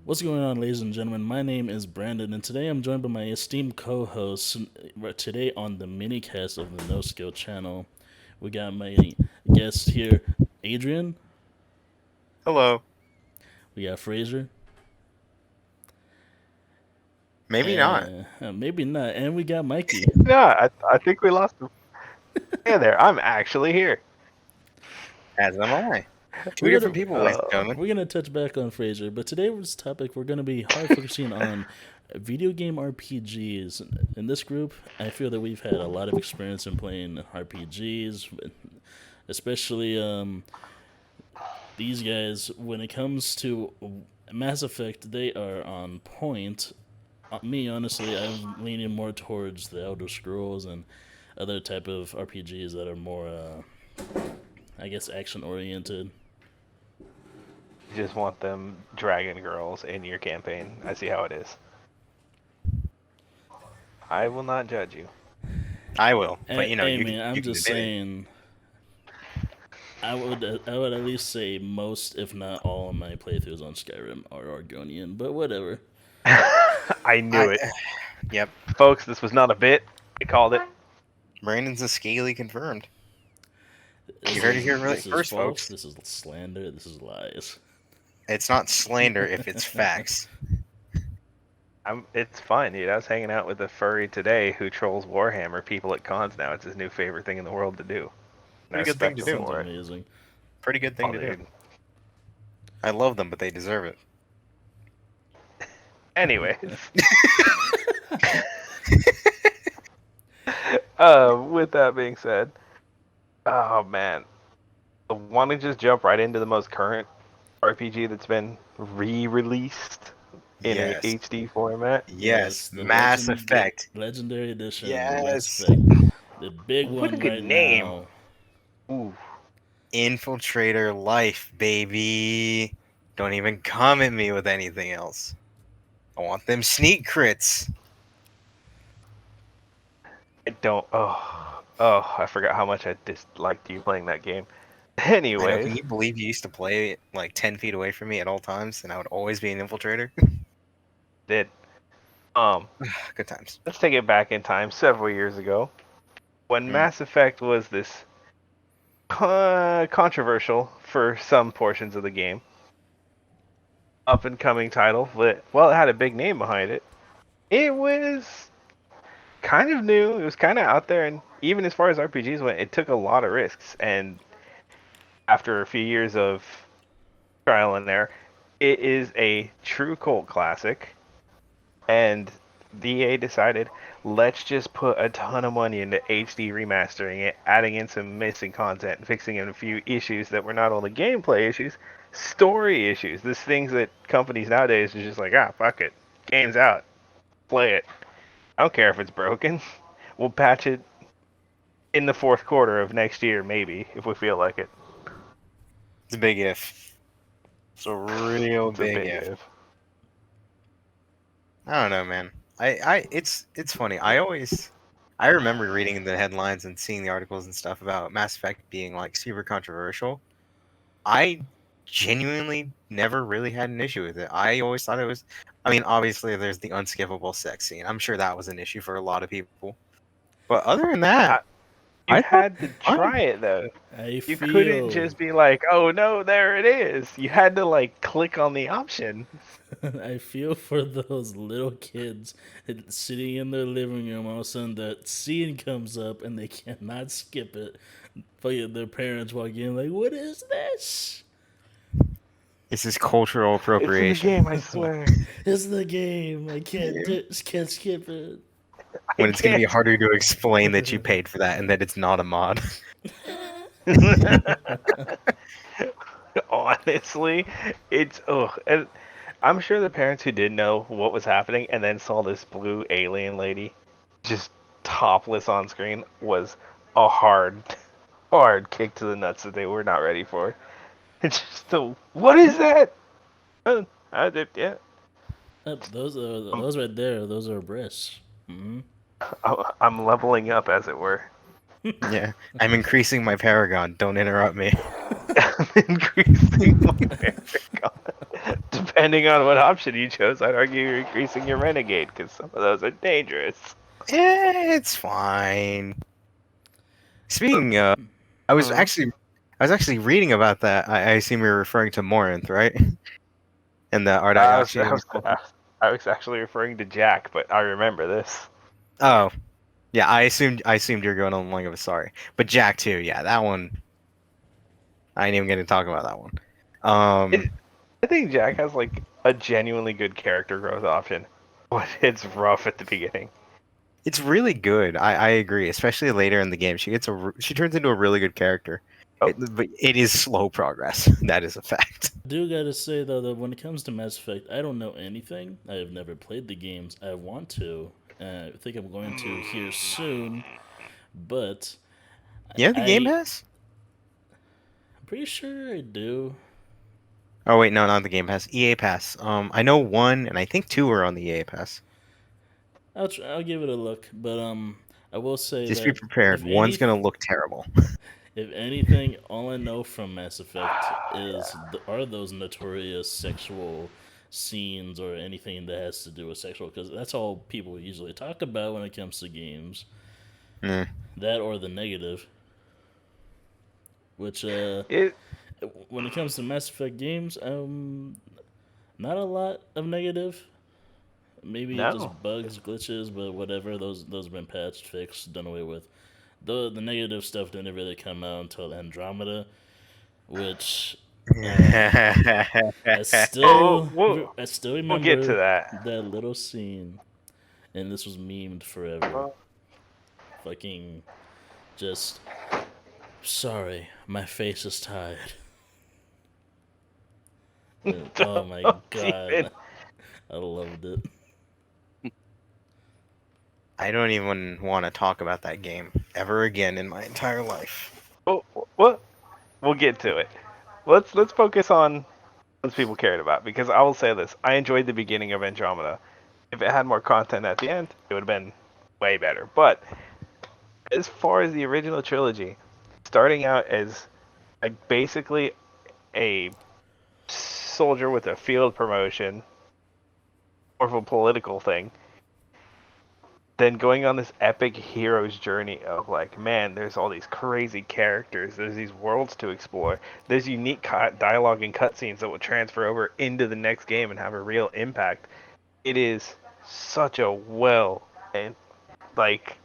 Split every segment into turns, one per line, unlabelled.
What's going on, ladies and gentlemen? My name is Brandon, and today I'm joined by my esteemed co-host. Today on the Minicast of the No Skill channel, we got my guest here, Adrian.
Hello.
We got Fraser,
Maybe not.
and maybe not, and we got Mikey.
No, I think we lost him. Hey there, I'm actually here.
As am I. Two
We're
different
gonna
people, ladies and gentlemen.
we're gonna touch back on Fraser, but today's topic we're gonna be hard focusing on video game RPGs. In this group, I feel that we've had a lot of experience in playing RPGs, especially these guys. When it comes to Mass Effect, they are on point. Me, honestly, I'm leaning more towards the ElderScrolls and other type of RPGs that are more, I guess, action oriented.
You just want them dragon girls in your campaign. I see how it is. I will not judge you.
I will, but
Hey,
you
man, I'm
you can
just
admit it.
saying. I would at least say most, if not all, of my playthroughs on Skyrim are Argonian, but whatever.
I knew
I,
it.
yep,
Folks, this was not a bit. I called it.
Brandon's a scaly confirmed.
This
You heard it
is
here really
this is
first,
false.
folks.
This is slander. This is lies.
It's not slander if it's facts.
It's fun, dude. I was hanging out with a furry today who trolls Warhammer people at cons now. It's his new favorite thing in the world to do. And I
Pretty good thing
respect
to
him
do.
Sounds
for it.
amazing.
Pretty good thing
Oh,
to do.
dude.
I love them, but they deserve it.
Anyways, with that being said, oh man, I want to just jump right into the most current RPG that's been re-released in a
Yes.
HD format.
Yes.
The
Mass Effect.
legendary edition of the Mass
Yes.
Effect, the big
What a
one
good
right
name!
now.
Ooh,
Infiltrator life, baby. Don't even come at me with anything else. I want them sneak crits.
I don't. I forgot how much I disliked you playing that game.
I know.
Anyways,
Can you believe you used to play like 10 feet away from me at all times, and I would always be an infiltrator?
did um,
Good times.
let's take it back in time several years ago when
Mm.
Mass Effect was this controversial for some portions of the game. Up and coming title, but well, it had a big name behind it. It was kind of new. It was kind of out there, and even as far as RPGs went, it took a lot of risks. And after a few years of trial and error, it is a true cult classic. And DA decided, let's just put a ton of money into HD remastering it, adding in some missing content, and fixing in a few issues that were not only gameplay issues, story issues. These things that companies nowadays are just like, fuck it, game's out, play it. I don't care if it's broken. We'll patch it in the fourth quarter of next year, maybe, if we feel like it.
It's a big if. It's a real
It's a
big
big
if.
if.
I don't know, man. It's funny. I remember reading the headlines and seeing the articles and stuff about Mass Effect being like super controversial. I genuinely never really had an issue with it. I always thought it was. I mean, obviously, there's the unskippable sex scene. I'm sure that was an issue for a lot of people. But other than that,
I, you
I thought
had
it
to
was fine.
try it though.
I
You couldn't
feel,
just be like, "Oh no, there it is." You had to like click on the option.
I feel for those little kids sitting in their living room. All of a sudden, that scene comes up and they cannot skip it. But their parents walk in like, "What is this?"
This is cultural
It's in the
appropriation.
game, I swear.
It's the game. I can't skip it.
I
When it's going to be
can't.
harder to explain that you paid for that and that it's not a mod.
Honestly, it's and I'm sure the parents who did know what was happening and then saw this blue alien lady just topless on screen was a hard kick to the nuts that they were not ready for. It's just what is that? I did, yeah. Um,
Those right there. Those are breasts. Hmm.
I'm leveling up, as it were.
Yeah, I'm increasing my Paragon. Don't interrupt me.
I'm increasing my Paragon. Depending on what option you chose, I'd argue you're increasing your Renegade because some of those are dangerous.
It's fine. Speaking of, I was
Mhm.
actually reading about that. I assume you're referring to Morinth, right? And the
I was,
Ardaiachi
I,
and
was, I was actually referring to Jack, but I remember this.
Oh, yeah. I assumed you were going on Long of a Sorry, but Jack too. Yeah, that one. I ain't even going to talk about that one.
It, I think Jack has like a genuinely good character growth option, but it's rough at the beginning.
It's really good. I agree, especially later in the game. She turns into a really good character.
Oh.
But it is slow progress. That is a fact.
I do gotta say though that when it comes to Mass Effect, I don't know anything. I have never played the games. I want to. I think I'm going to here soon, but
Yeah, the Game
I'm
Pass.
pretty sure I do.
Oh wait, no, not the Game Pass. EA Pass. I know one, and I think two are on the EA Pass.
I'll give it a look, but I will say
Just be
that
prepared.
if
One's
any
gonna look terrible.
if anything, all I know from Mass Effect are those notorious sexual scenes or anything that has to do with sexual, because that's all people usually talk about when it comes to games.
Mm.
That or the negative, which
It
when it comes to Mass Effect games, not a lot of negative. Maybe
no.
just bugs, glitches, but whatever. Those have been patched, fixed, done away with. The negative stuff didn't really come out until Andromeda, which uh, I
Oh,
still
we'll,
I still
we'll get to
remember
that.
that little scene, and this was memed forever. Fucking just sorry, my face is tired. Oh my
Don't even.
god, I loved it.
I don't even want to talk about that game ever again in my entire life.
Oh, what? We'll get to it. Let's focus on what people cared about because I will say this: I enjoyed the beginning of Andromeda. If it had more content at the end, it would have been way better. But as far as the original trilogy, starting out as like basically a soldier with a field promotion, more of a political thing, then going on this epic hero's journey of like, man, there's all these crazy characters, there's these worlds to explore, there's unique dialogue and cutscenes that will transfer over into the next game and have a real impact. It is such a well and like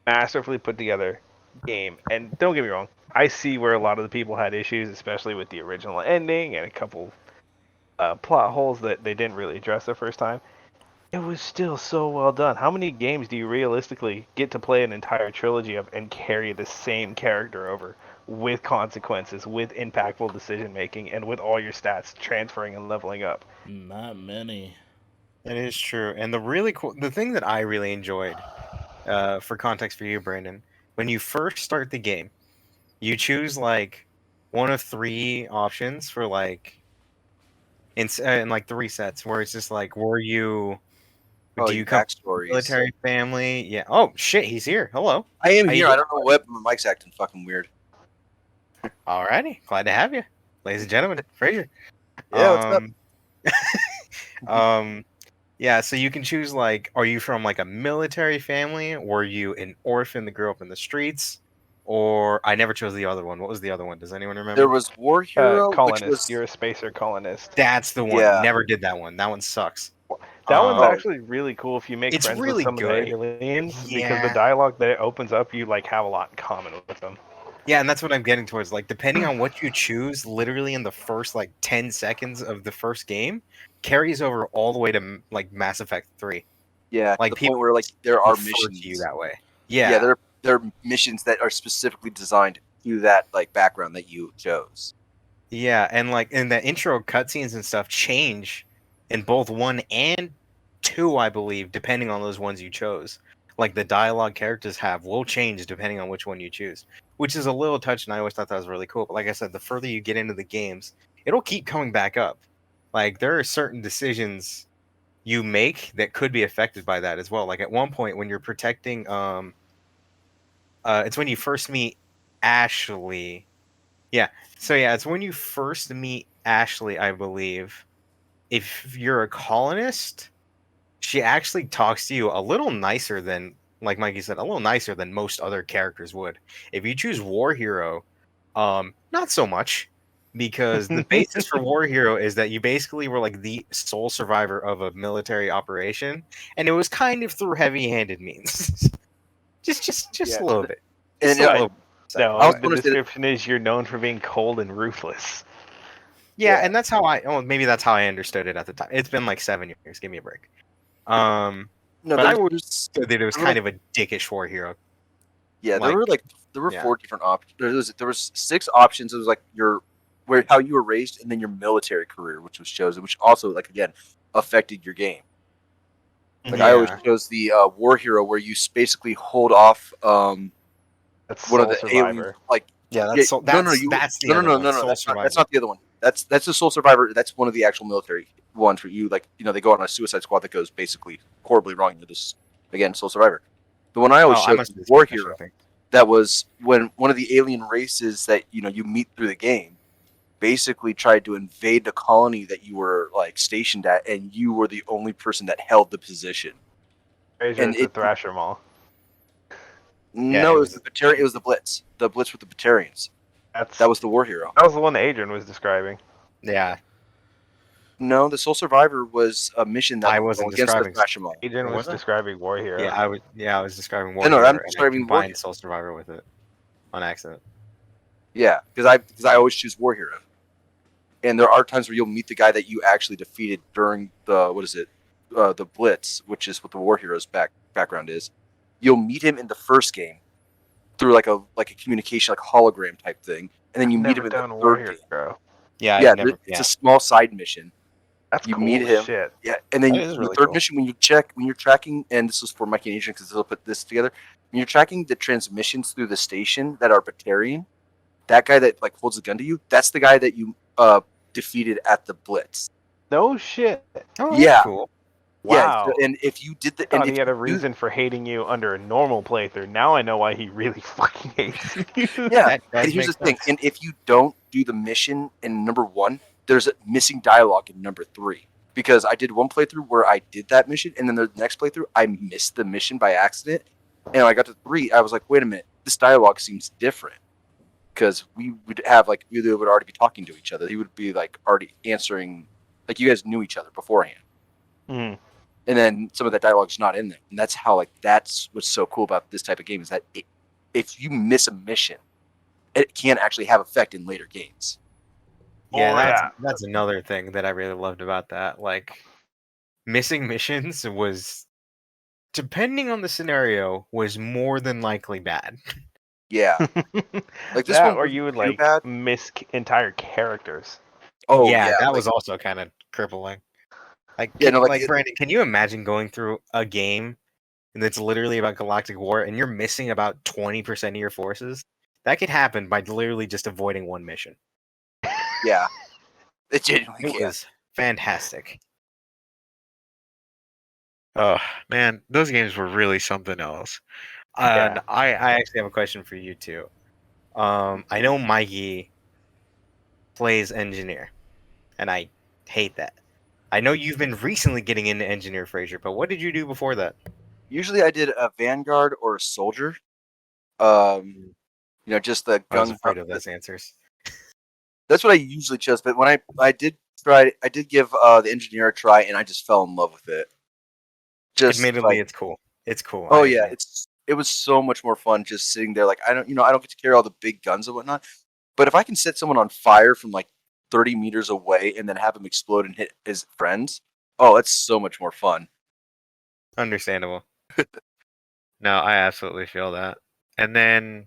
masterfully put together game. And don't get me wrong, I see where a lot of the people had issues, especially with the original ending and a couple plot holes that they didn't really address the first time. It was still so well done. How many games do you realistically get to play an entire trilogy of and carry the same character over with consequences, with impactful decision making, and with all your stats transferring and leveling up?
Not many.
That is true. And the thing that I really enjoyed, for context for you, Brandon, when you first start the game, you choose like one of three options for like in like three sets where it's just like,
Oh,
do
your
you come from a
backstories.
military family? Yeah. Oh shit, he's here. Hello.
I am
How you
here. I
doing?
don't know what, but my mic's acting fucking weird.
Alrighty, glad to have you, ladies and gentlemen. Fraser.
Yeah, what's up?
Um, um, yeah. So you can choose like, are you from like a military family? Were you an orphan that grew up in the streets? Or I never chose the other one. What was the other one? Does anyone
There
remember?
was War Hero, which
Colonist.
was
You're a spacer colonist.
That's the one.
yeah.
Never did that one. That one sucks.
That one's
Oh,
actually really cool if you make
It's
friends with
really
some of the
good.
aliens because the
Yeah.
dialogue that it opens up, you like have a lot in common with them.
Yeah, and that's what I'm getting towards. Like, depending on what you choose, literally in the first like 10 seconds of the first game, carries over all the way to like Mass Effect 3.
yeah. To
Like
the
people
point where like there are
refer to you
missions.
that way.
Yeah,
Yeah.
there are missions that are specifically designed to that like background that you chose.
Yeah, and like in the intro cutscenes and stuff change in both 1 and 2, I believe, depending on those ones you chose. Like the dialogue characters have will change depending on which one you choose, which is a little touch, and I always thought that was really cool. But like I said, the further you get into the games, it'll keep coming back up. Like there are certain decisions you make that could be affected by that as well. Like at one point when you're protecting it's when you first meet Ashley. Yeah. So yeah, it's when you first meet Ashley, I believe. If you're a colonist, she actually talks to you a little nicer than, like Mikey said, a little nicer than most other characters would. If you choose War Hero, not so much, because the basis for War Hero is that you basically were like the sole survivor of a military operation, and it was kind of through heavy-handed means. just
Yeah.
a little bit.
And
Just a little.
I
No,
was
the
gonna say that,
description is you're known for being cold and ruthless.
Yeah,
Yeah.
and that's how maybe that's how I understood it at the time. It's been like 7 years. Give me a break.
no,
But I would
there's
say that it was
there were
kind of a dickish war hero.
yeah,
Like,
there were
yeah.
4 different options. There was 6 options. It was like how you were raised, and then your military career, which was chosen, which also like again affected your game. Like I always
Yeah.
chose the war hero, where you basically hold off
That's
one of
Soul
the
Survivor.
aliens. Like
Yeah,
yeah,
that's so,
no,
that's
you
that's the
no, no,
other
no,
one.
no, no.
Soul
That's
Survivor.
not the other one. That's the Soul Survivor. That's one of the actual military ones where you like they go on a suicide squad that goes basically horribly wrong. You're just again Soul Survivor. The one I always
Oh, I
chose
must
was
be
War
special,
Hero.
I think.
That was when one of the alien races that you meet through the game basically tried to invade the colony that you were like stationed at, and you were the only person that held the position.
Fraser
And
at the Thrasher Mall.
no,
it
it
was
was it was the Blitz with the Batarians. That was the War Hero.
That was the one that Adrian was describing.
Yeah,
No, the Soul Survivor was a mission that
I
would go
wasn't
against the
describing.
Thrasher Mall.
Adrian
Or
was
was I?
describing War Hero.
Yeah, I was describing War
No,
Hero,
I'm
and I
describing War
combined
Hero.
Soul Survivor with it on accident.
Yeah, because I always choose War Hero. And there are times where you'll meet the guy that you actually defeated during the Blitz, which is what the War Hero's background is. You'll meet him in the first game through like a communication, like hologram type thing, and then you meet
Never
him in the
done War
third game.
Hero.
Yeah,
Yeah,
I've never.
it's
Yeah,
a small side mission.
That's
You
cool
meet
as
him.
shit.
Yeah, and then
That is
the
really
third
cool.
mission, when you're tracking, and this was for Mikey and Adrian because they'll put this together. When you're tracking the transmissions through the station that are Batarian, that guy that like holds a gun to you, that's the guy that you defeated at the Blitz.
No shit.
oh,
Yeah.
that's cool.
Wow.
Yeah, and if you did the,
I
and
thought
if
he had a
you do-
reason for hating you under a normal playthrough. Now I know why he really fucking hates you.
yeah,
That does
and here's the
make
thing,
sense.
and if you don't do the mission in number 1, there's a missing dialogue in number 3. Because I did one playthrough where I did that mission, and then the next playthrough I missed the mission by accident, and when I got to 3, I was like, wait a minute, this dialogue seems different. Because we would have like we would already be talking to each other. He would be like already answering, like you guys knew each other beforehand.
Mhm.
And then some of that dialogue is not in there, and that's how like that's what's so cool about this type of game is that if you miss a mission, it can actually have effect in later games.
Yeah,
Oh,
that's another thing that I really loved about that. Like, missing missions was, depending on the scenario, was more than likely bad.
Yeah, like this
that,
one
or
wasn't
you would
too
like
bad.
miss entire characters.
Oh
yeah, that
like,
was also kind of crippling. Like,
Yeah, no, like
Brandon, can you imagine going through a game and it's literally about galactic war and you're missing about 20% of your forces? That could happen by literally just avoiding one mission.
yeah, it genuinely
It
can.
was fantastic. Oh man, those games were really something else. And
Yeah.
I actually have a question for you too. I know Mikey plays engineer, and I hate that. I know you've been recently getting into engineer, Fraser, but what did you do before that?
Usually I did a vanguard or a soldier. Just the
I was
gun.
afraid of those answers.
That's what I usually chose. But when I did give the engineer a try, and I just fell in love with it. Just
Admittedly,
like,
it's cool. It's cool.
oh
I
yeah,
admit.
it was so much more fun just sitting there. Like I don't get to carry all the big guns and whatnot. But if I can set someone on fire from like 30 meters away and then have him explode and hit his friends, oh, that's so much more fun.
Understandable. No, I absolutely feel that. And then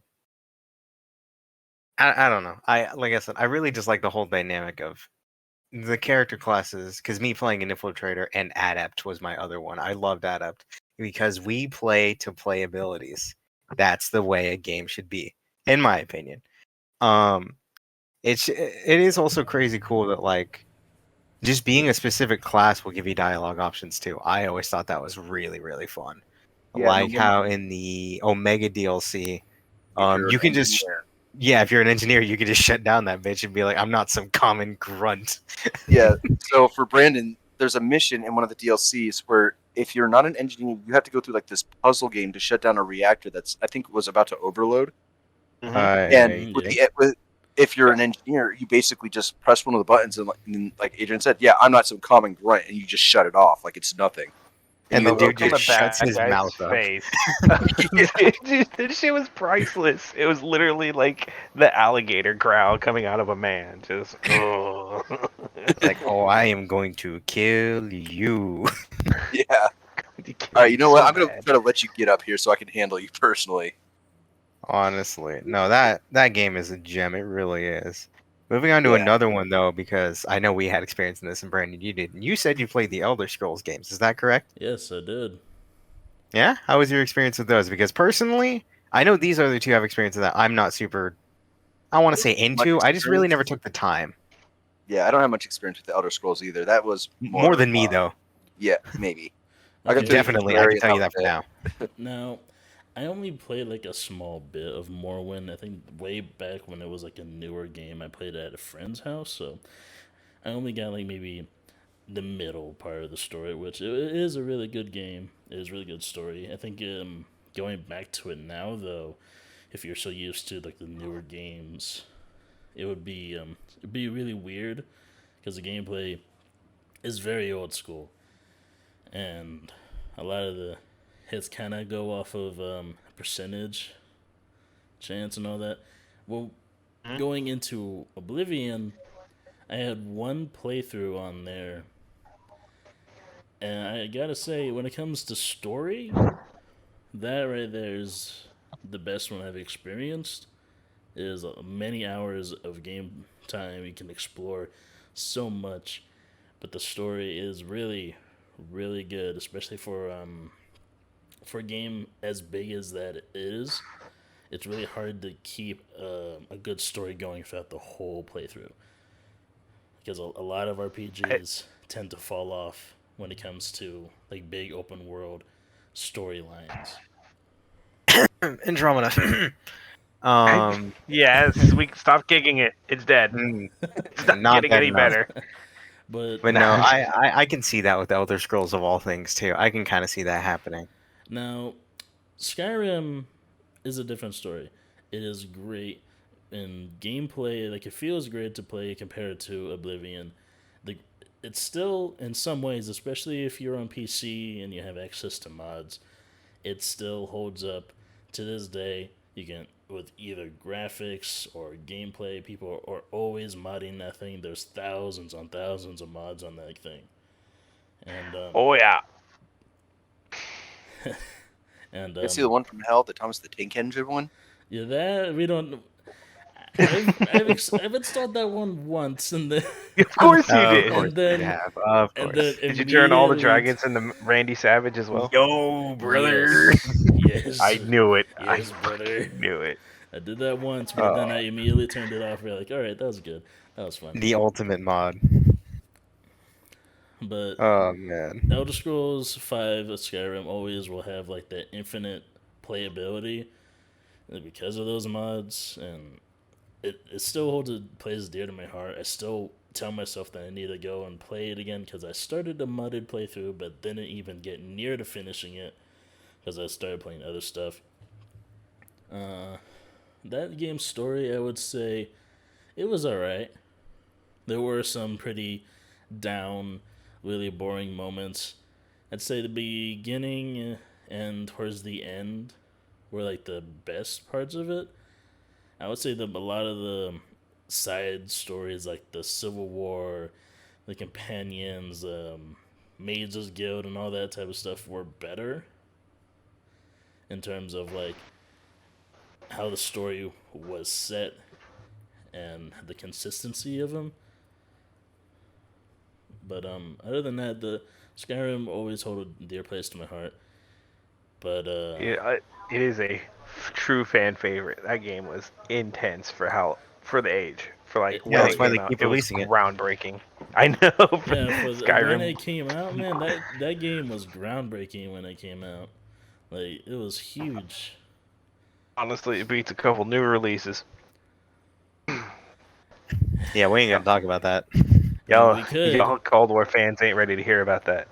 I don't know. Like I said, I really just like the whole dynamic of the character classes, because me playing an infiltrator and adept was my other one. I loved adept because we play to play abilities. That's the way a game should be, in my opinion. It is also crazy cool that like just being a specific class will give you dialogue options too. I always thought that was really, really fun.
Yeah,
Like how in the Omega DLC,
you're
You
an
can just
engineer.
if you're an engineer, you can just shut down that bitch and be like, I'm not some common grunt.
Yeah. So for Brandon, there's a mission in one of the DLCs where if you're not an engineer, you have to go through like this puzzle game to shut down a reactor that's I think was about to overload.
Mhm.
And
Yeah.
if you're an engineer, you basically just press one of the buttons and like Adrian said, yeah, I'm not some common grunt, and you just shut it off like it's nothing.
And
you
the
go,
dude
On
just
the
shuts
bad
his
guy's
mouth up.
face. That shit was priceless. It was literally like the alligator growl coming out of a man. Just, oh.
Like, oh, I am going to kill you.
yeah. All right, you know what? I'm gonna try to let you get up here so I can handle you personally.
Honestly, no, that game is a gem. It really is. Moving on to
Yeah.
another one though, because I know we had experience in this, and Brandon, you didn't. You said you played the Elder Scrolls games. Is that correct?
Yes, I did.
Yeah. How was your experience with those? Because personally, I know these other two have experience with that. I'm not super. I want to say into. I just really never took the time.
Yeah, I don't have much experience with the Elder Scrolls either. That was
More than me though.
Yeah, maybe. I can
Okay.
tell you
Definitely, I can tell you that for now.
Now, I only played like a small bit of Morrowind. I think way back when it was like a newer game, I played it at a friend's house, so I only got like maybe the middle part of the story, which it is a really good game. It is a really good story. I think going back to it now though, if you're so used to like the newer games, it'd be really weird because the gameplay is very old school, and a lot of the hits kind of go off of percentage chance and all that. Well, going into Oblivion, I had one playthrough on there, and I gotta say, when it comes to story, that right there is the best one I've experienced. It is many hours of game time. You can explore so much, but the story is really, really good, especially for a game as big as that is. It's really hard to keep a good story going throughout the whole playthrough because a lot of RPGs tend to fall off when it comes to like big open world storylines.
Andromeda.
Yes, we stop kicking it. It's dead.
Mm,
It's not
not
getting
that
any
enough.
better.
But
But no, I can see that with the Elder Scrolls of all things too. I can kind of see that happening.
now, Skyrim is a different story. It is great in gameplay. Like it feels great to play compared to Oblivion. The it's still in some ways, especially if you're on PC and you have access to mods, it still holds up to this day. You can with either graphics or gameplay. People are always modding that thing. There's thousands on thousands of mods on that thing, and
Oh yeah.
and
You see the one from hell, the Thomas the Tank Engine one?
yeah, that we don't. I've installed that one once, and then
Of course you
Of
did.
course
and then
you have. Of
and
course.
then
Did you turn all the
immediately-
dragons into Randy Savage as well?
Yo, brother.
Yes,
I knew it.
Yes,
I
brother.
fucking knew it.
I did that once, but then I immediately turned it off. We're like, all right, that was good. That was fun.
The ultimate mod.
But
Oh man.
Elder Scrolls 5 of Skyrim always will have like that infinite playability because of those mods, and it still holds a place dear to my heart. I still tell myself that I need to go and play it again because I started a modded playthrough but didn't even get near to finishing it because I started playing other stuff. That game's story, I would say, it was alright. There were some pretty down, really boring moments. I'd say the beginning and towards the end were like the best parts of it. I would say that a lot of the side stories, like the Civil War, the companions, Maids' Guild, and all that type of stuff, were better in terms of like how the story was set and the consistency of them. But other than that, the Skyrim always hold a dear place to my heart. But
Yeah, it is a true fan favorite. That game was intense for the age, for like
Yeah,
when
that's
it
why
came
they
out.
keep
It was
releasing it.
groundbreaking. I know.
yeah, for when
Skyrim.
it came out, man, that game was groundbreaking when it came out. Like it was huge.
Honestly, it beats a couple new releases.
Yeah, we ain't gonna talk about that.
Y'all,
we could.
y'all Cold War fans ain't ready to hear about that.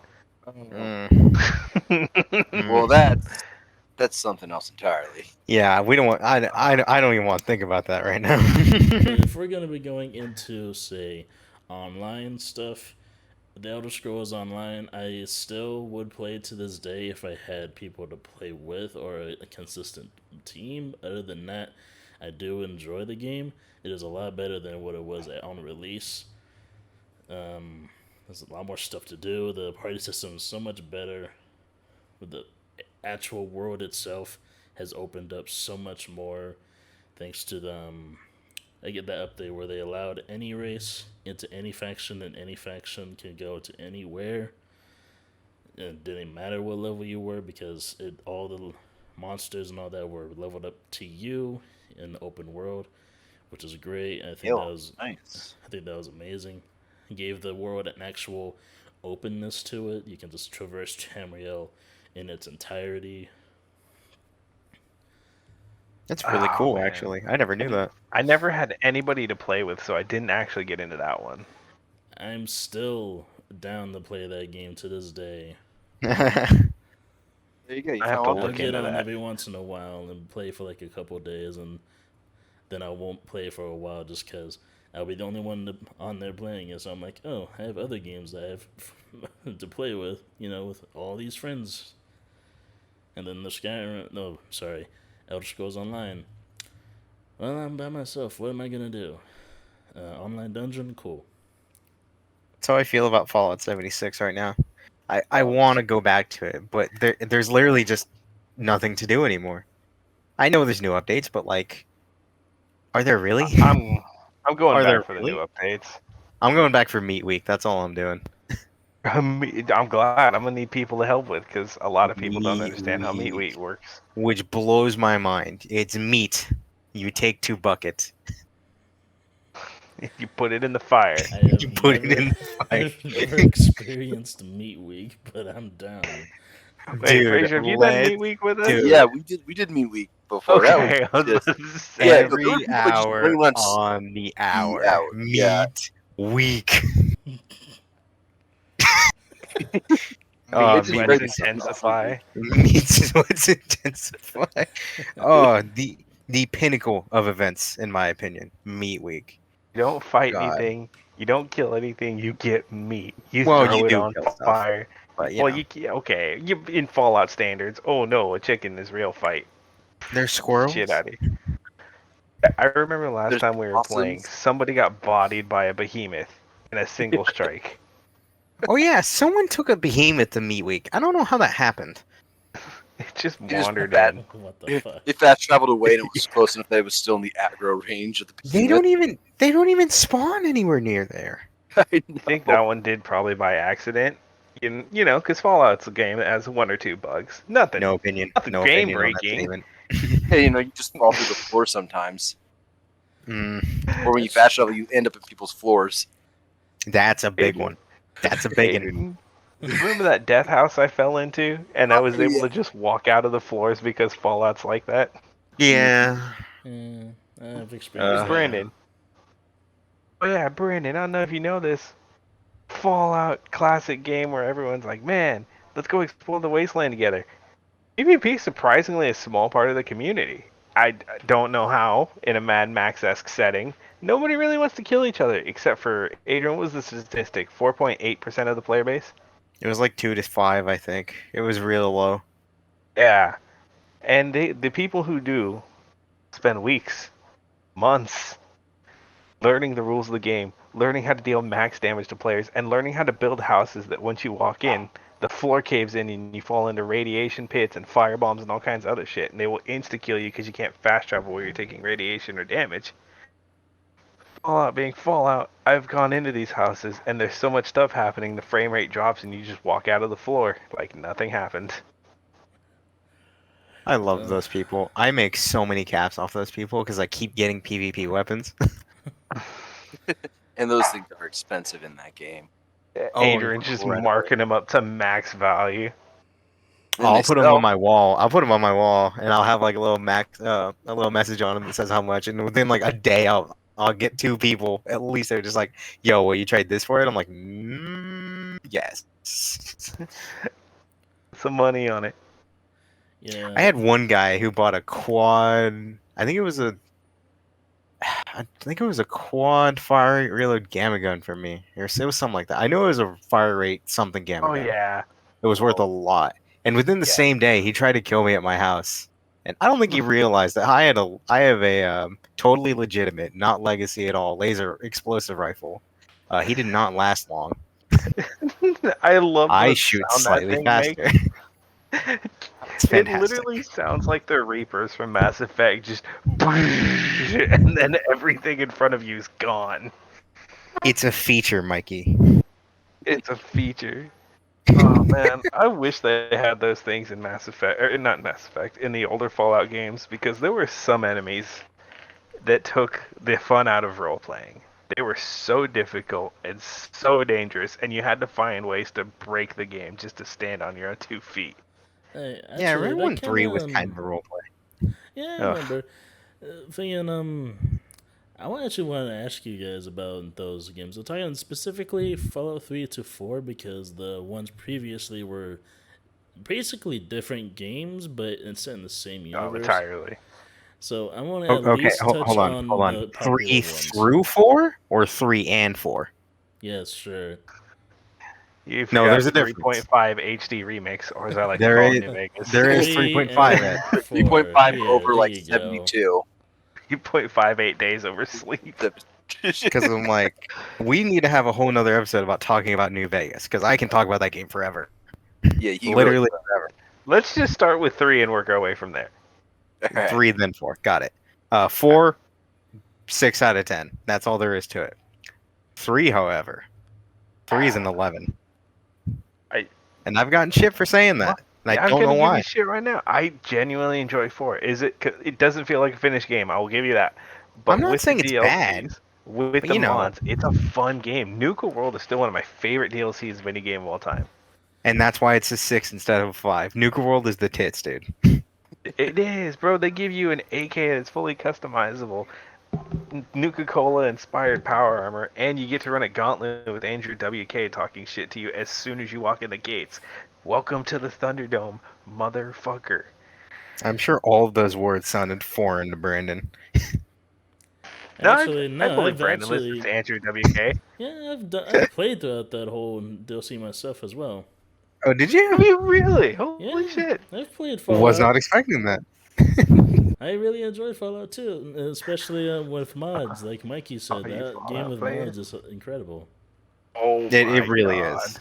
Well, that's something else entirely.
Yeah, we don't want. I don't even want to think about that right now.
But if we're gonna be going into, say, online stuff, the Elder Scrolls Online, I still would play to this day if I had people to play with or a consistent team. Other than that, I do enjoy the game. It is a lot better than what it was on release. There's a lot more stuff to do. The party system is so much better. The actual world itself has opened up so much more thanks to the I get that update where they allowed any race into any faction, and any faction can go to anywhere. It didn't matter what level you were because all the monsters and all that were leveled up to you in the open world, which is great.
Nice.
I think that was amazing. It gave the world an actual openness to it. You can just traverse Tamriel in its entirety.
That's really
Oh,
cool,
man.
actually. I never knew that.
I never had anybody to play with, so I didn't actually get into that one.
I'm still down to play that game to this day.
There you go. You
I have
found
to
one.
I'll
look
get
into
on
that.
every once in a while and play for like a couple of days, and then I won't play for a while just because I'll be the only one on there playing it. So I'm like, oh, I have other games that I have to play with, with all these friends. And then the Skyrim, no, sorry, Elder Scrolls Online. Well, I'm by myself. What am I gonna do? Online dungeon, cool.
That's how I feel about Fallout 76 right now. I want to go back to it, but there's literally just nothing to do anymore. I know there's new updates, but like, are there really?
I'm going
Are there
back for the
really?
new updates.
I'm going back for Meat Week. That's all I'm doing.
I'm glad. I'm gonna need people to help with because a lot of people don't
Meat
understand how Meat
Week.
Week works.
Which blows my mind. It's meat. You take 2 buckets.
You put it in the fire.
I have
You put it in the fire.
I've never experienced Meat Week, but I'm down.
Wait,
Dude,
Fraser, have you done Meat Week with us?
dude.
Yeah, we did Meat Week before. That
Okay, I was
was
about
just,
to say.
yeah, no, there were
Every
people that just
hour
bring lunch
on the hour.
hour, yeah.
Meat Week.
Meat
just
sweats
break
intensify.
Meat sweats intensify. Oh, the pinnacle of events, in my opinion. Meat Week.
You don't fight
God.
anything. You don't kill anything. You get meat. You
Well,
throw
you
it
do
on
kill stuff,
fire.
But
Well, okay. You in Fallout standards. Oh no, a chicken is real fight.
there's squirrels.
Shit out of here. I remember last
There's
time we were playing,
possums.
somebody got bodied by a behemoth in a single strike.
Oh yeah, someone took a behemoth to Meat Week. I don't know how that happened.
It just
They just
wandered
put that-
in.
What the fuck?
If that traveled away and it was close enough that it was still in the aggro range of the
They don't even spawn anywhere near there.
I
I think that one did probably by accident. Because Fallout's a game that has 1 or 2 bugs. Nothing.
No opinion.
Nothing
No
game
opinion on that
breaking.
statement.
Hey, you just fall through the floor sometimes.
Mm,
Or when you fast travel, you end up in people's floors.
that's a big one. That's a big one.
Aiden, remember that death house I fell into, and I was
Oh,
able
yeah.
to just walk out of the floors because Fallout's like that?
Yeah.
Yeah, I've
Hey,
experienced that.
Brandon. Oh yeah, Brandon. I don't know if you know this. Fallout classic game where everyone's like, man, let's go explore the wasteland together. PvP is surprisingly a small part of the community. I don't know how, in a Mad Max-esque setting, nobody really wants to kill each other, except for, Adrian, what was the statistic? 4.8% of the player base?
It was like 2 to 5, I think. It was real low.
Yeah. And the people who do spend weeks, months, learning the rules of the game, learning how to deal max damage to players, and learning how to build houses that once you walk in, the floor caves in and you fall into radiation pits and firebombs and all kinds of other shit, and they will insta-kill you because you can't fast travel where you're taking radiation or damage. Fallout being Fallout, I've gone into these houses, and there's so much stuff happening, the frame rate drops, and you just walk out of the floor like nothing happened.
I love those people. I make so many caps off those people because I keep getting PvP weapons.
And those things are expensive in that game.
Oh,
Adrian's just
incredible.
marking them up to max value.
And
I'll
they
put them
sell.
on my wall. I'll put them on my wall, and I'll have like a little a little message on them that says how much. And within like a day, I'll get 2 people at least. They're just like, "Yo, will you trade this for it?" I'm like, yes.
Some money on it.
Yeah.
I had one guy who bought a quad. I think it was a quad fire rate reload gamma gun for me. It was something like that. I know it was a fire rate something gamma
Oh
gun.
yeah.
It was worth a lot. And within the
Yeah.
same day, he tried to kill me at my house. And I don't think he realized that I have a totally legitimate, not legacy at all, laser explosive rifle. He did not last long.
I love
I
the
shoot
sound that
slightly
thing makes.
faster. It's
It
fantastic.
literally sounds like the Reapers from Mass Effect, just and then everything in front of you is gone.
It's a feature, Mikey.
It's a feature. Oh man, I wish they had those things in Mass Effect, or not Mass Effect, in the older Fallout games, because there were some enemies that took the fun out of role playing. They were so difficult and so dangerous, and you had to find ways to break the game just to stand on your own 2 feet.
Hey,
Yeah, I
actually,
remember
that
when
kind
3
of
was kind of a role play.
yeah, I
Ugh.
remember. Thinking, actually want to ask you guys about those games. I'm talking specifically Fallout 3 to 4 because the ones previously were basically different games, but it's set in the same
Oh,
universe.
entirely.
So I want to at
Okay,
least touch
hold on,
on
hold on.
the popular
3
ones.
through 4 or 3 and 4?
Yes, sure.
You
No,
forgot
there's a difference.
3.5 HD remix, or as I like to
There
call
is-
it, New Vegas.
there is
3
3.5
and
at
3.5
4.
over
Here,
like
there you go.
72.
3.58 days over sleep.
because I'm like, we need to have a whole nother episode about talking about New Vegas because I can talk about that game forever.
Yeah, he
Literally
Let's just start with 3 and work our way from there.
Really,
3 then 4. Got it. 4, 6 out of 10. That's all there is to it. 3, however, 3 is an 11. And I've gotten shit for saying that. And
Yeah,
I
I'm
don't know
gonna give
why.
you shit right now. I genuinely enjoy 4. It doesn't feel like a finished game. I will give you that. But
I'm not
with
saying
the
it's
DLCs,
bad,
with
but
the
you know.
mods, it's a fun game. Nuka World is still one of my favorite DLCs of any game of all time.
And that's why it's a 6 instead of a 5. Nuka World is the tits, dude.
It is, bro. They give you an a.k.a. that's fully customizable, Nuka-Cola inspired power armor, and you get to run a gauntlet with Andrew WK talking shit to you as soon as you walk in the gates. Welcome to the Thunderdome, motherfucker.
I'm sure all of those words sounded foreign to Brandon.
Actually,
I
no,
believe
I've
Brandon
actually
listens to Andrew WK.
yeah, I've played throughout that whole DLC myself as well.
Oh, did you?
Have you really? Holy
Yeah,
shit.
I've played Fallout.
Was not expecting that.
I really enjoy Fallout too, especially with mods. Like Mikey said,
Oh, you
that game
Fallout
with
player?
mods is incredible.
Oh
It
my
really
God.
is.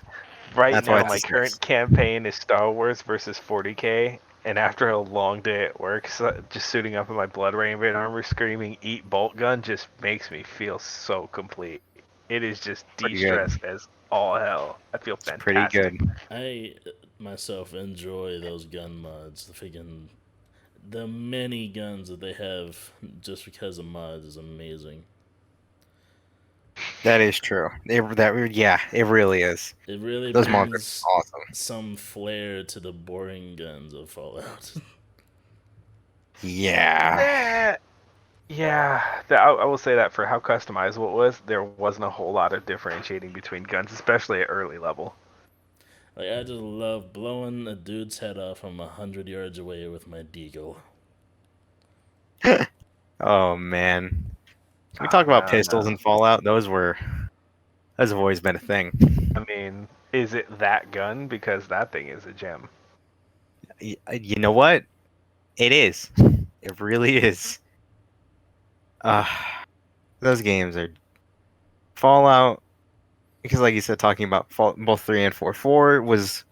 Right
That's why
now,
it's
my
a 6.
current campaign is Star Wars versus 40k, and after a long day at work, just suiting up in my Blood Rainbow armor, screaming "Eat bolt gun" just makes me feel so complete. It is just
Pretty
de-stress
good.
as all hell. I feel
It's pretty
fantastic.
good.
I myself enjoy those gun mods. The many guns that they have just because of mods is amazing.
That is true. It really is.
It really
Those mods
brings
are awesome.
some flair to the boring guns of Fallout.
Yeah.
Yeah, I will say that for how customizable it was, there wasn't a whole lot of differentiating between guns, especially at early level.
Like I just love blowing a dude's head off from 100 yards away with my deagle.
Oh man. Can we talk about pistols
No.
in Fallout? Those have always been a thing.
I mean, is it that gun? Because that thing is a gem.
You know what? It is. It really is. Uh, those games are Fallout because, like you said, talking about both 3 and 4. 4 was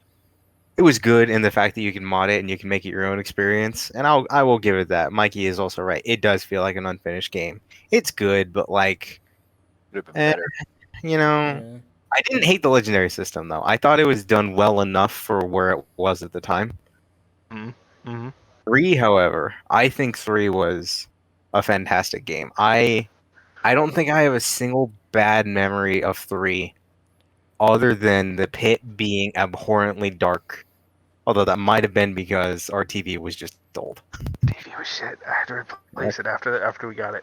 good in the fact that you can mod it and you can make it your own experience, and I will give it that. Mikey is also right. It does feel like an unfinished game. It's good, but like,
could have been better.
you know,
Yeah.
I didn't hate the legendary system though. I thought it was done well enough for where it was at the time.
Mm-hmm.
3, however, I think 3 was a fantastic game. I don't think I have a single bad memory of 3 other than the pit being abhorrently dark Although that might have been because our TV was just old.
TV was shit. I had to replace it after we got it.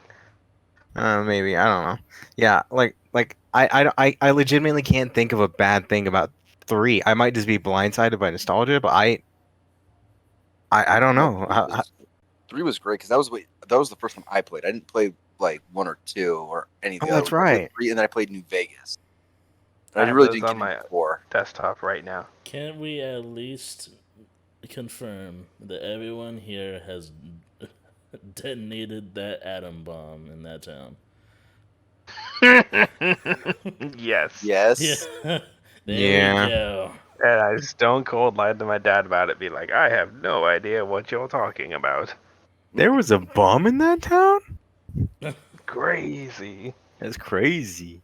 Maybe, I don't know. Yeah, I legitimately can't think of a bad thing about 3. I might just be blindsided by nostalgia, but I don't
No,
know.
3 was great because that was the first one I played. I didn't play like 1 or 2 or any of the
Oh,
other
that's
ones. I played
right.
3, and then I played New Vegas.
I
I
have
really
those
didn't
on
get
my
into 4.
desktop right now.
Can we at least confirm that everyone here has detonated that atom bomb in that town?
Yes.
Yes.
Yeah. There
Yeah.
we go.
And I stone cold lied to my dad about it, be like, I have no idea what you're talking about.
There was a bomb in that town?
Crazy.
That's crazy.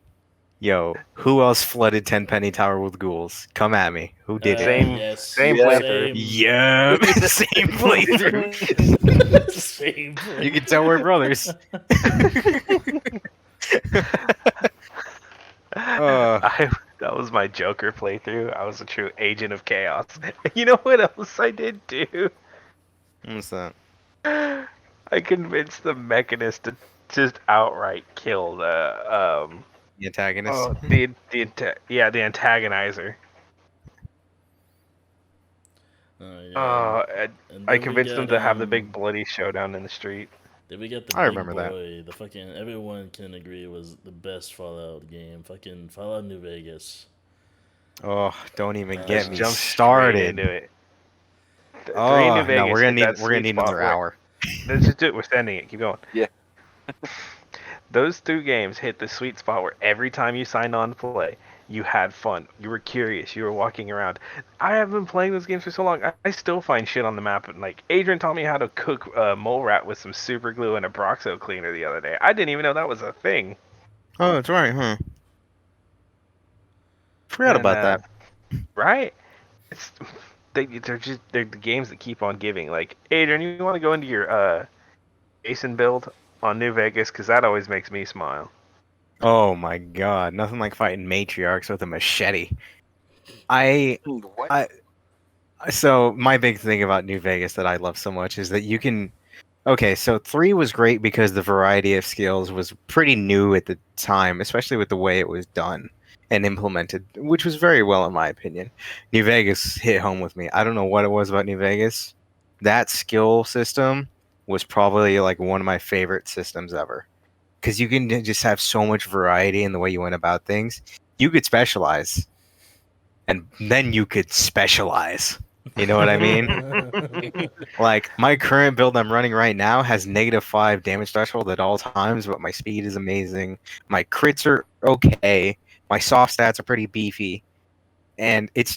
Yo, who else flooded Tenpenny Tower with ghouls? Come at me. Who did it?
Same-
Yes.
same
Yeah.
playthrough.
Yeah, same playthrough.
Same play.
You can tell we're brothers.
That was my Joker playthrough. I was a true agent of chaos. You know what else I did too?
What's that?
I convinced the Mechanist to just outright kill the
The antagonist?
the antagonizer.
Yeah. And
I
then we
convinced them
got,
to have the big bloody showdown in the street.
Then we got the
I
big
remember that.
boy. The fucking everyone can agree was the best Fallout game. Fucking Fallout New Vegas.
Oh, don't even
Let's
get me
Jump straight
started.
into it.
Oh,
Three New
no,
Vegas
we're
hit
gonna need
that sweet
another
spot where-
hour.
Let's just do it. We're sending it. Keep going.
Yeah.
Those 2 games hit the sweet spot where every time you signed on to play, you had fun. You were curious. You were walking around. I have been playing those games for so long. I still find shit on the map. And like Adrian taught me how to cook mole rat with some super glue and a Broxo cleaner the other day. I didn't even know that was a thing.
Oh, that's right, huh? Forgot
And,
about that.
Right? It's they're the games that keep on giving. Like Adrian, you want to go into your Jason build on New Vegas because that always makes me smile.
Oh my god, nothing like fighting matriarchs with a machete.
What?
So my big thing about New Vegas that I love so much is that you can. Okay, so 3 was great because the variety of skills was pretty new at the time, especially with the way it was done and implemented, which was very well in my opinion. New Vegas hit home with me. I don't know what it was about New Vegas. That skill system was probably like one of my favorite systems ever. Because you can just have so much variety in the way you went about things. You could specialize, and then you could specialize. You know what I mean? Like, my current build I'm running right now has -5 damage threshold at all times, but my speed is amazing. My crits are okay. My soft stats are pretty beefy. And it's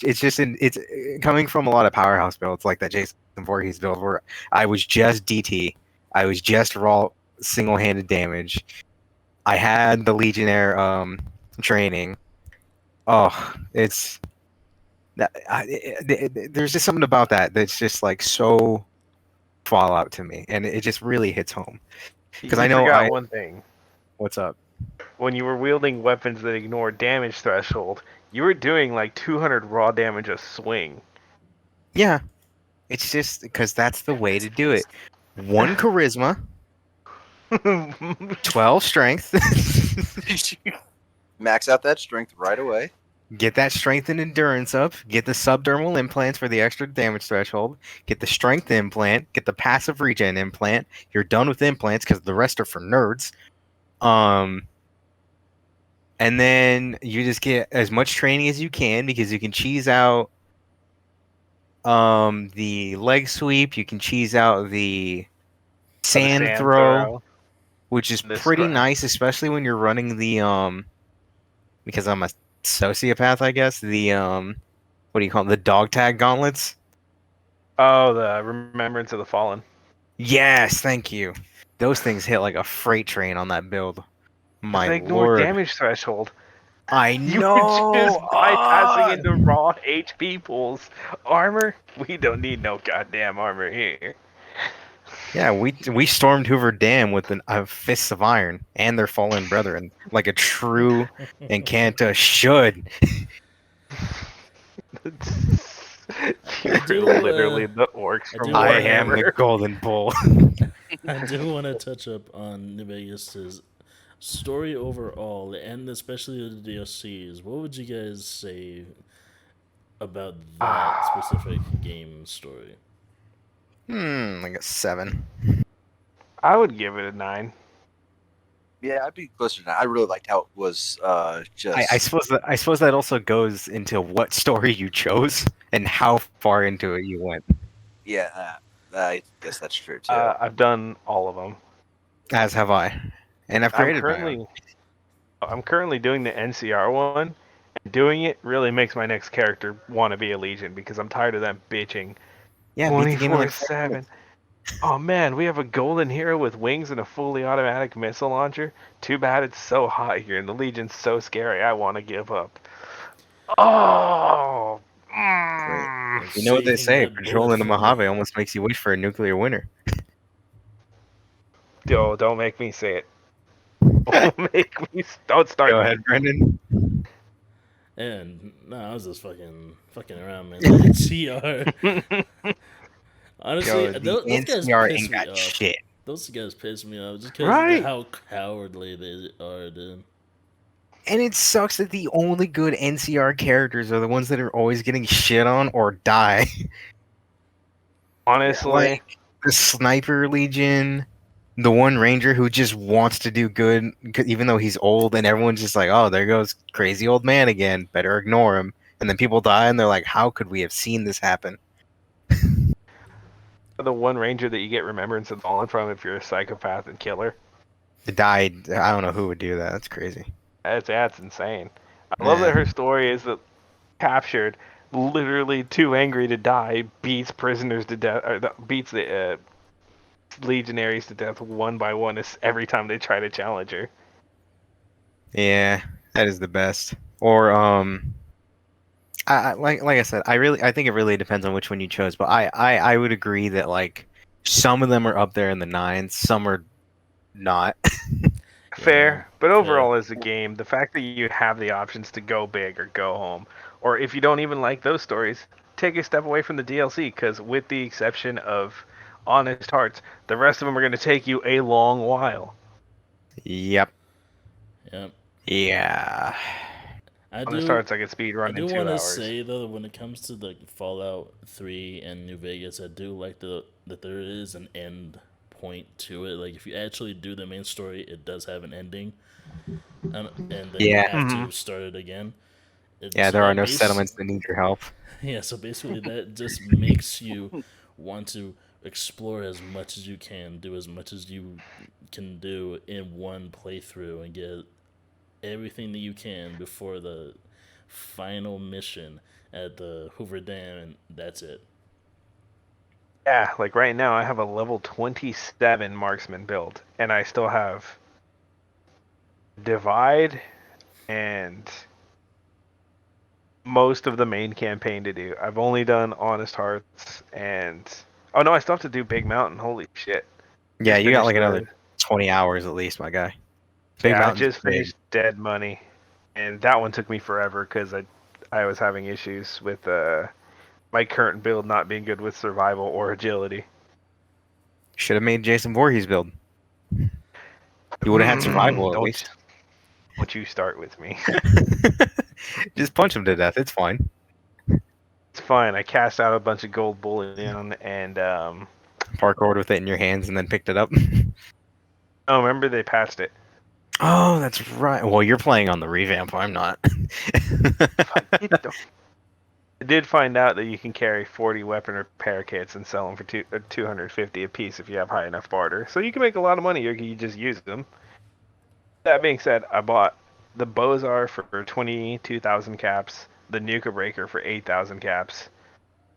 coming from a lot of powerhouse builds like that Jason Voorhees build where I was just DT. I was just raw single-handed damage. I had the Legionnaire training. Oh, it's that there's just something about that that's just like so Fallout to me, and it just really hits home. Because I know
forgot one thing.
What's up?
When you were wielding weapons that ignore damage threshold, you were doing like 200 raw damage a swing.
Yeah, it's just because that's the way to do it. 1 charisma, 12 strength.
Max out that strength right away.
Get that strength and endurance up. Get the subdermal implants for the extra damage threshold. Get the strength implant. Get the passive regen implant. You're done with implants because the rest are for nerds. And then you just get as much training as you can because you can cheese out the leg sweep. You can cheese out the sand throw, which is pretty nice, especially when you're running the because I'm a sociopath, I guess. The what do you call them? The dog tag gauntlets.
Oh, the Remembrance of the Fallen.
Yes, thank you. Those things hit like a freight train on that build. My
They ignore
lord.
damage threshold.
I
You
know.
were just bypassing into raw HP pools. Armor? We don't need no goddamn armor here.
Yeah, we stormed Hoover Dam with a fists of iron and their fallen brethren, like a true Encanta should.
You're
do,
literally the orcs
I
from
do wanna-
I am the
Warhammer.
golden bull.
I do want to touch up on New Vegas' story overall, and especially the DLCs. What would you guys say about that specific game story?
Like a 7.
I would give it a 9.
Yeah, I'd be closer to that. I really liked how it was just.
I suppose that also goes into what story you chose and how far into it you went.
Yeah, I guess that's true too.
I've done all of them.
As have I, and I've
I'm
created my own.
currently doing the NCR one. Doing it really makes my next character want to be a Legion because I'm tired of them bitching
Yeah, beat the game in like
24/7. Oh man, we have a golden hero with wings and a fully automatic missile launcher. Too bad it's so hot here and the Legion's so scary. I want to give up. Oh.
Of
You know what they
saving
say?
that
Patrolling the
bullet for
Mojave
me.
almost makes you wish for a nuclear winter.
Yo, don't make me say it. Don't start
Go
that.
ahead, Brendan.
And no, I was just fucking around, man. The NCR. Honestly,
Yo, the
those guys
NCR
piss
ain't
me
got
off.
shit.
Those guys piss me off just because
Right.
of how cowardly they are, dude.
And it sucks that the only good NCR characters are the ones that are always getting shit on or die.
Honestly,
Like the Sniper Legion, the one Ranger who just wants to do good, even though he's old, and everyone's just like, "Oh, there goes crazy old man again. Better ignore him." And then people die, and they're like, "How could we have seen this happen?"
the one ranger that you get remembrance of fallen from if you're a psychopath and killer.
It died. I don't know who would do that. That's crazy.
That's insane. I love
Yeah.
that her story is that captured, literally too angry to die, beats prisoners to death, or beats the legionaries to death one by one every time they try to challenge her.
Yeah, that is the best. Or like I said, I think it really depends on which one you chose. But I would agree that like some of them are up there in the 9s, some are not.
Fair, but
fair.
overall as a game, the fact that you have the options to go big or go home, or if you don't even like those stories, take a step away from the DLC, because with the exception of Honest Hearts, the rest of them are going to take you a long while.
Yep.
Yep.
Yeah.
I
Honest
do.
Hearts I could speed
I
run
do
in 2
want to
hours.
say though, when it comes to the Fallout 3 and New Vegas, I do like that there is an end point to it. Like if you actually do the main story, it does have an ending, and then you
Yeah.
have
Mhm.
to start it again.
Yeah,
So
there are
that
no settlements that need your help.
Yeah, so basically that just makes you want to explore as much as you can, do as much as you can do in one playthrough, and get everything that you can before the final mission at the Hoover Dam, and that's it.
Yeah, like right now I have a level 27 marksman build, and I still have Divide and most of the main campaign to do. I've only done Honest Hearts and oh no, I still have to do Big Mountain. Holy shit!
Yeah,
Just
you got
finished
like another 20 hours at least, my guy. Big
yeah, I
Mountain's
just
big.
finished Dead Money, and that one took me forever because I was having issues with my current build not being good with survival or agility.
Should have made Jason Voorhees build. You would have had survival at least.
Don't you start with me?
Just punch him to death. It's fine.
It's fine. I cast out a bunch of gold bullion and
Parkoured with it in your hands and then picked it up.
oh, remember they patched it.
Oh, that's right. Well, you're playing on the revamp. I'm not.
I did find out that you can carry 40 weapon repair kits and sell them for 250 a piece if you have high enough barter. So you can make a lot of money, or you just use them. That being said, I bought the Bozar for 22,000 caps, the Nuka Breaker for 8,000 caps,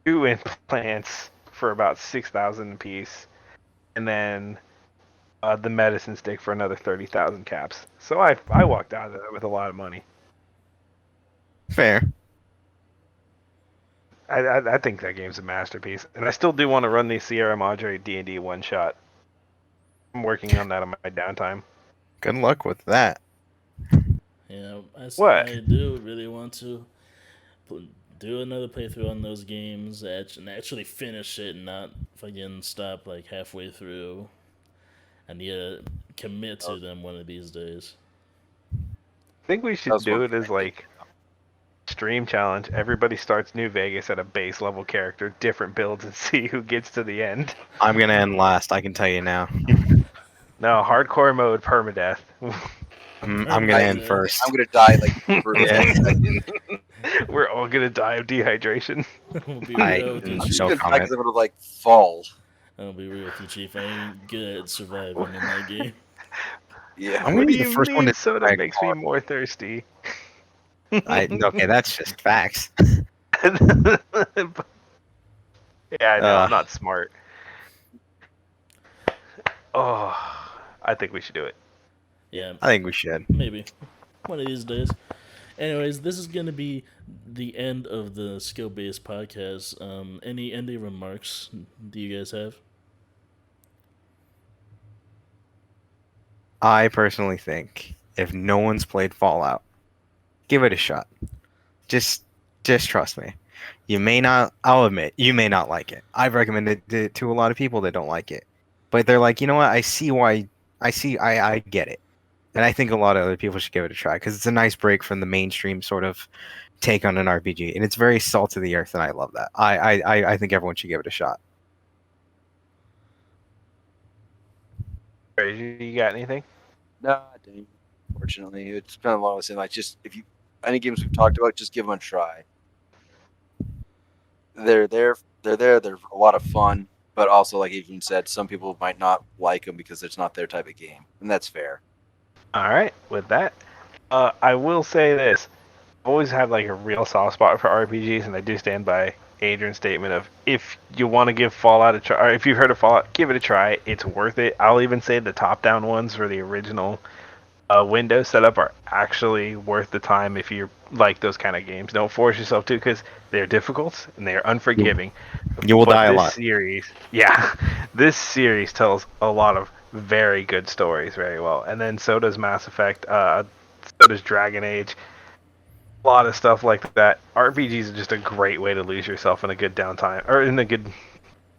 2 implants for about 6,000 a piece, and then the medicine stick for another 30,000 caps. So I walked out of that with a lot of money.
Fair.
I think that game's a masterpiece, and I still do want to run the Sierra Madre D&D one shot. I'm working on that on my downtime.
Good luck with that.
Yeah,
What?
I do really want to do another playthrough on those games and actually finish it and not fucking stop like halfway through. I need to commit to them one of these days.
I think we
That
should
was
do
one
it as like stream challenge. Everybody starts New Vegas at a base level character, different builds, and see who gets to the end.
I'm gonna end last. I can tell you now.
No, hardcore mode, permadeath.
I'm gonna end first.
I'm gonna die like for
Yeah.
10 seconds.
We're all gonna die of dehydration.
I'll be
I-
real with you,
I'm
I'm just
Chief.
so
gonna die
comment.
because I'm gonna like fall.
I'll be real with you, Chief. I ain't good at surviving in that game.
Yeah.
I'm
What
gonna
do
be the
you
first one
mean
to
soda
die
makes me
hard.
more thirsty?
Okay, that's just facts.
Yeah, I know. I'm
Uh,
not smart. Oh, I think we should do it.
Yeah,
I think we should.
maybe one of these days. Anyways, this is gonna be the end of the skill-based podcast. Any ending remarks do you guys have?
I personally think if no one's played Fallout, give it a shot. Just trust me. You may not. I'll admit you may not like it. I've recommended it to a lot of people that don't like it, but they're like, you know what? I see why. I get it, and I think a lot of other people should give it a try because it's a nice break from the mainstream sort of take on an RPG, and it's very salt of the earth, and I love that. I think everyone should give it a shot.
Fraser, you got anything?
Nah, dang. Unfortunately, it's been a long time. Like, just if you any games we've talked about, just give them a try. They're there. They're a lot of fun, but also, like Ethan said, some people might not like them because it's not their type of game, and that's fair.
All right. With that, I will say this: I've always had like a real soft spot for RPGs, and I do stand by Adrian's statement of if you want to give Fallout a try, or if you've heard of Fallout, give it a try. It's worth it. I'll even say the top-down ones for the original Windows setup are actually worth the time if you like those kind of games. Don't force yourself to because they're difficult and they're unforgiving.
You will
But
die a
this
lot.
series, yeah, this series tells a lot of very good stories very well. And then so does Mass Effect, so does Dragon Age. A lot of stuff like that. RPGs are just a great way to lose yourself in a good downtime or in a good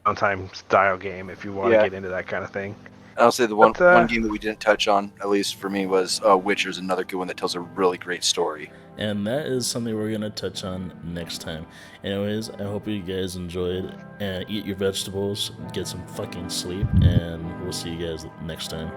downtime style game if you want to
Yeah.
get into that kind of thing.
I'll say the one
But,
game that we didn't touch on, at least for me, was Witcher's another good one that tells a really great story.
And that is something we're going to touch on next time. Anyways, I hope you guys enjoyed. Eat your vegetables, get some fucking sleep, and we'll see you guys next time.